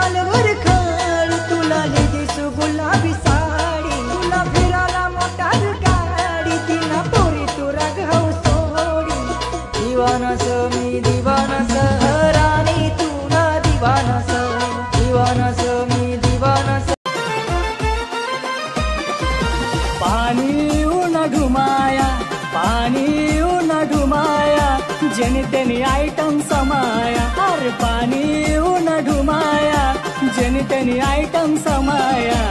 गालवर खड तुला दिसू गुलाबी साडी तुला फिरायला मोटार गाडी तिला पोरी तुरा घाव सोडी दिवानास मी दिवानास राणी तुला दिवानास दिवानास मी दिवानास पानी उन घुमाया पानी उन घुमाया जनतेने आइटम समाया हर पानी उन घुमाया जनतेने आइटम समाया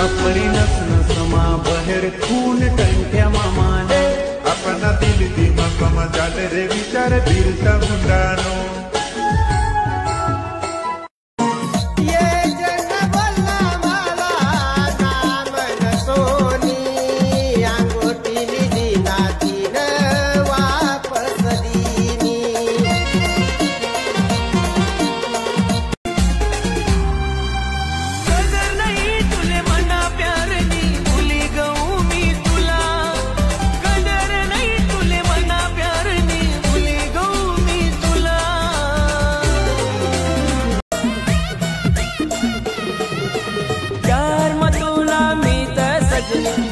अपनी नसन समा बहर खून टंट्या मामाने अपना दिल दिमाग मजाल रे विचार दिलता मुंडानो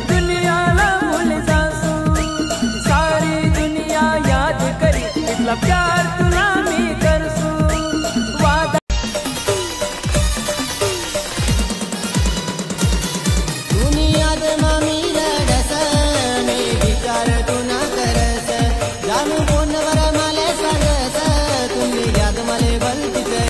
दुनियाला भूल जासू सारी दुनिया याद करी प्यार तुला